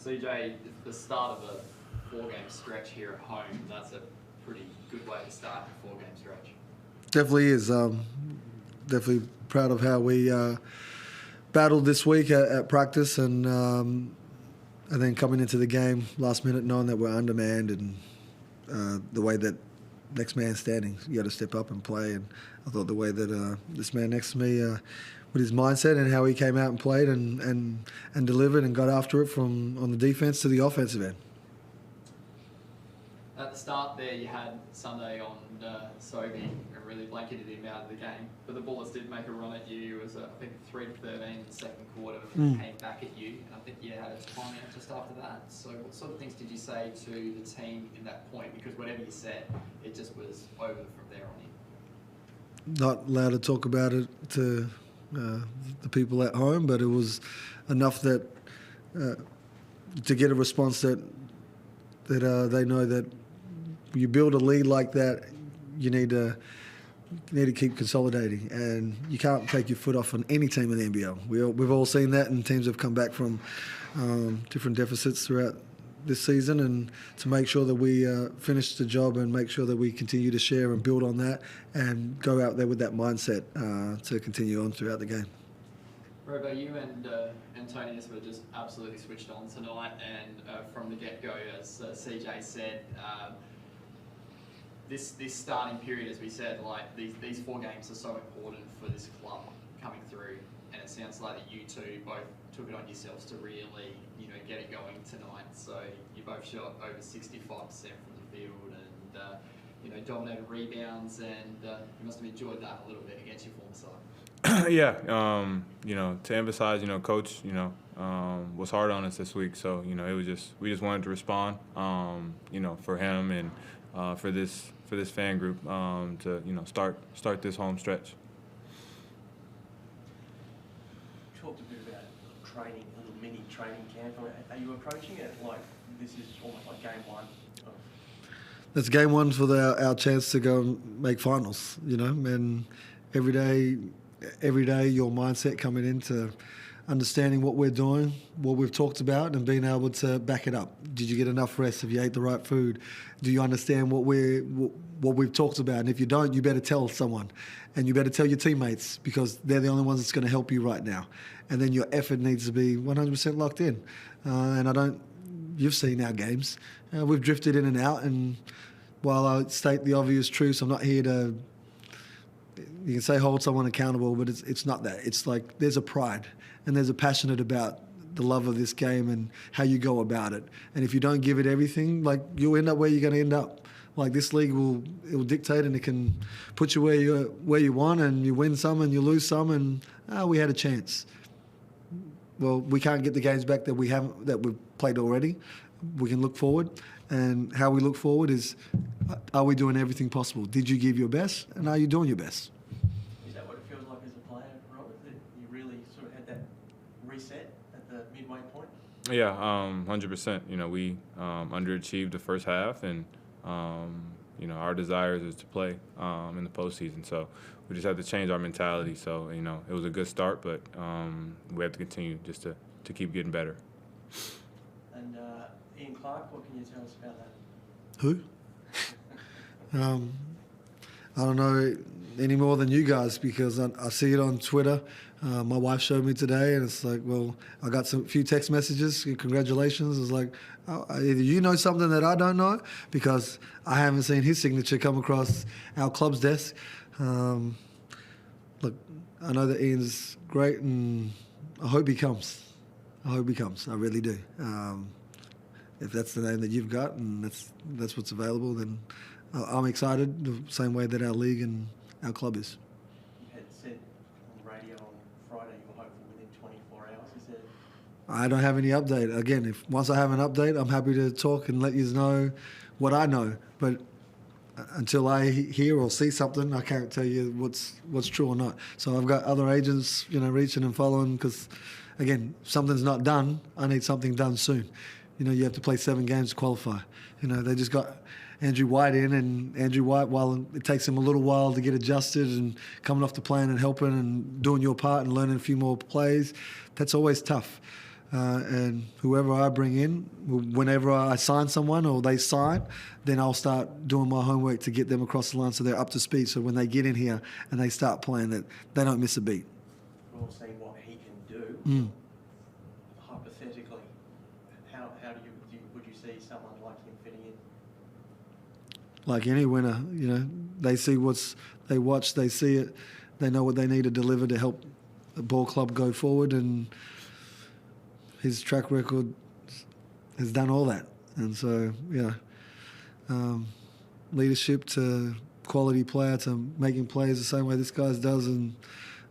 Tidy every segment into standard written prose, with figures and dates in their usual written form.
CJ, the start of a 4-game stretch here at home, that's a pretty good way to start a 4-game stretch. Definitely is. Definitely proud of how we battled this week at practice and then coming into the game last minute knowing that we're undermanned and the way that next man standing, you got to step up and play. And I thought the way that this man next to me, with his mindset and how he came out and played and delivered and got after it from on the defense to the offensive end. At the start there, you had Sunday on Sobe and really blanketed him out of the game. But the Bullets did make a run at you. It was, I think, 3-13 in the second quarter. Came back at you. And I think you had a timeout just after that. So what sort of things did you say to the team in that point? Because whatever you said, it just was over from there on in. Not allowed to talk about it to the people at home, but it was enough that to get a response that they know that you build a lead like that, you need to keep consolidating, and you can't take your foot off on any team in the NBL. We've all seen that, and teams have come back from different deficits throughout this season, and to make sure that we finish the job and make sure that we continue to share and build on that and go out there with that mindset to continue on throughout the game. Robo, you and Antonius were just absolutely switched on tonight, and from the get-go, as CJ said, this starting period, as we said, like these 4 games are so important for this club coming through, and it sounds like that you two both took it on yourselves to really, get it going tonight. So you both shot over 65% from the field and dominated rebounds, and you must have enjoyed that a little bit against your former side. Yeah, to emphasize, Coach, was hard on us this week. So, it was we just wanted to respond, for him and for this fan group to, start this home stretch. Talked a bit about training, a little mini training camp. Are you approaching it like this is almost like game one? That's game one for our chance to go and make finals, and every day your mindset coming into understanding what we're doing, what we've talked about, and being able to back it up. Did you get enough rest? Have you ate the right food? Do you understand what we've talked about? And if you don't, you better tell someone, and you better tell your teammates, because they're the only ones that's going to help you right now. And then your effort needs to be 100% locked in. You've seen our games. We've drifted in and out, and while I state the obvious truths, I'm not here to, you can say hold someone accountable, but it's not that. It's like there's a pride and there's a passionate about the love of this game and how you go about it. And if you don't give it everything, like you'll end up where you're going to end up. Like this league will dictate, and it can put you where you want, and you win some and you lose some, and we had a chance. Well, we can't get the games back that we've played already. We can look forward, and how we look forward is, are we doing everything possible? Did you give your best, and are you doing your best? Is that what it feels like as a player, Robert, that you really sort of had that reset at the midway point? Yeah, 100%. We underachieved the first half, and our desires is to play in the postseason. So we just had to change our mentality. So it was a good start, but we have to continue just to keep getting better. And Ian Clark, what can you tell us about that? Who? I don't know any more than you guys, because I see it on Twitter. My wife showed me today, and it's like, well, I got few text messages. Congratulations. It's like, either you know something that I don't know, because I haven't seen his signature come across our club's desk. Look, I know that Ian's great, and I hope he comes. I really do. If that's the name that you've got and that's what's available, then I'm excited the same way that our league and our club is. You had said on the radio on Friday you were hopeful within 24 hours. Is there? I don't have any update. Again, once I have an update, I'm happy to talk and let you know what I know. But until I hear or see something, I can't tell you what's true or not. So I've got other agents, reaching and following, because, again, if something's not done, I need something done soon. You have to play 7 games to qualify. They just got Andrew White in, and Andrew White, while it takes him a little while to get adjusted and coming off the plane and helping and doing your part and learning a few more plays, that's always tough. And whoever I bring in, whenever I sign someone or they sign, then I'll start doing my homework to get them across the line so they're up to speed. So when they get in here and they start playing, that they don't miss a beat. We're all seeing what he can do. Hypothetically, how would you see someone like him fitting in? Like any winner, they see they watch, they see it, they know what they need to deliver to help the ball club go forward, and his track record has done all that. And so, leadership to quality player to making plays the same way this guy does, and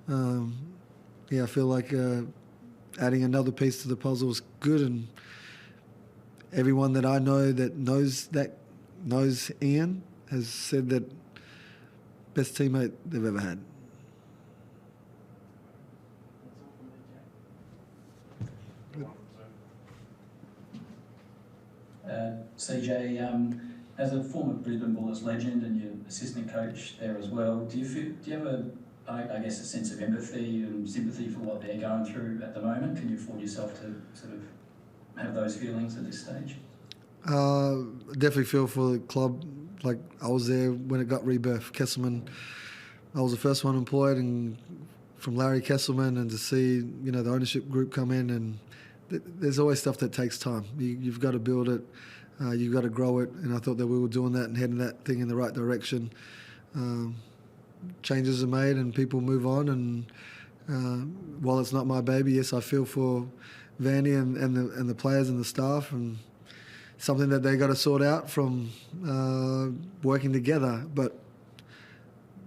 I feel like adding another piece to the puzzle is good, and everyone that I know that knows Ian has said that best teammate they've ever had. CJ, as a former Brisbane Bullets legend and your assistant coach there as well, do you have a sense of empathy and sympathy for what they're going through at the moment? Can you afford yourself to sort of have those feelings at this stage? Definitely feel for the club. Like, I was there when it got rebirthed. Kesselman, I was the first one employed, and from Larry Kesselman, and to see the ownership group come in, and there's always stuff that takes time. You've got to build it, you've got to grow it, and I thought that we were doing that and heading that thing in the right direction. Changes are made and people move on, and while it's not my baby, yes, I feel for Vandy and the players and the staff, and something that they got to sort out from working together. But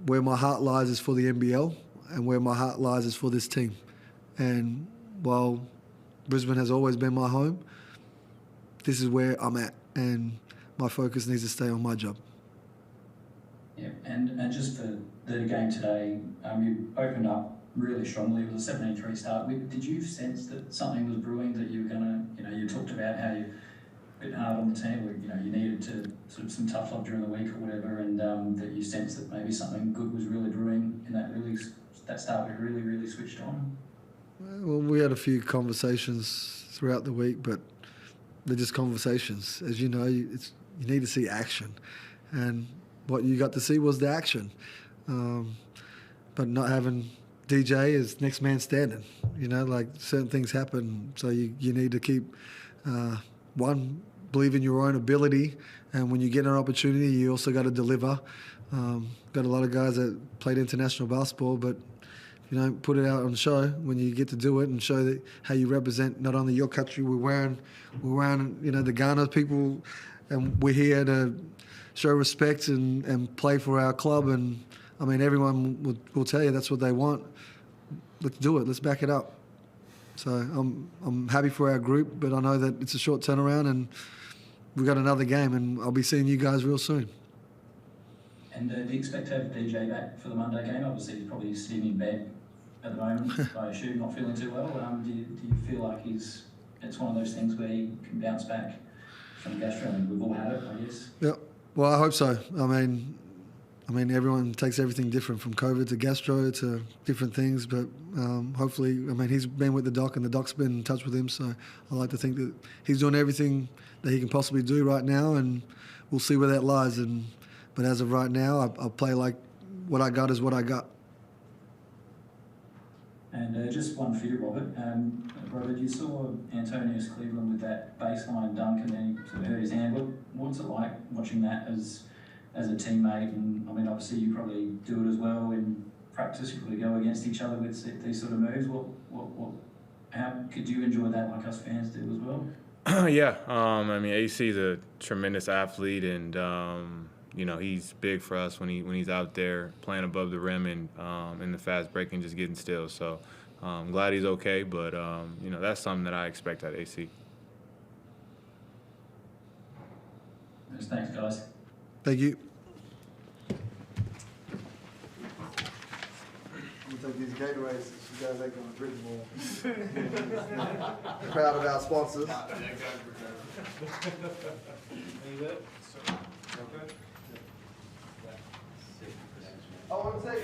where my heart lies is for the NBL, and where my heart lies is for this team. And while Brisbane has always been my home, this is where I'm at, and my focus needs to stay on my job. Yeah, and just for the game today, you opened up really strongly with a 17-3 start. Did you sense that something was brewing, that you were going to, you talked about how you a bit hard on the team, where you needed to sort of some tough love during the week or whatever, and that you sensed that maybe something good was really brewing in that start we really switched on? Well, we had a few conversations throughout the week, but they're just conversations. As you know, you need to see action, and what you got to see was the action. But not having DJ as next man standing, like certain things happen, so you need to keep believe in your own ability, and when you get an opportunity, you also got to deliver. Got a lot of guys that played international basketball, but if you don't put it out on show, when you get to do it and show that how you represent not only your country, we're wearing the Ghana people, and we're here to show respect and play for our club. And I mean, everyone will tell you that's what they want. Let's do it. Let's back it up. So I'm happy for our group, but I know that it's a short turnaround, and we've got another game, and I'll be seeing you guys real soon. And do you expect to have DJ back for the Monday game? Obviously, he's probably sitting in bed at the moment, I assume, not feeling too well. Do you feel like it's one of those things where he can bounce back from gastro? I mean, we've all had it, I guess. Yeah, well, I hope so. I mean, everyone takes everything different, from COVID to gastro to different things, but hopefully, he's been with the doc, and the doc's been in touch with him, so I like to think that he's doing everything that he can possibly do right now, and we'll see where that lies. But as of right now, I'll play like what I got is what I got. And just one for you, Robert. Robert, you saw Antonius Cleveland with that baseline dunk, and then he sort of hurt his hand. What's it like watching that as a teammate? And obviously you probably do it as well in practice. You probably go against each other with these sort of moves. How could you enjoy that like us fans do as well? Yeah, AC is a tremendous athlete, and he's big for us when he's out there playing above the rim and in the fast break and just getting still. So I'm glad he's okay, but that's something that I expect at AC. Thanks, guys. Thank you. We'll take these Gatorades. You guys ain't gonna drink more. Proud of our sponsors. I want to take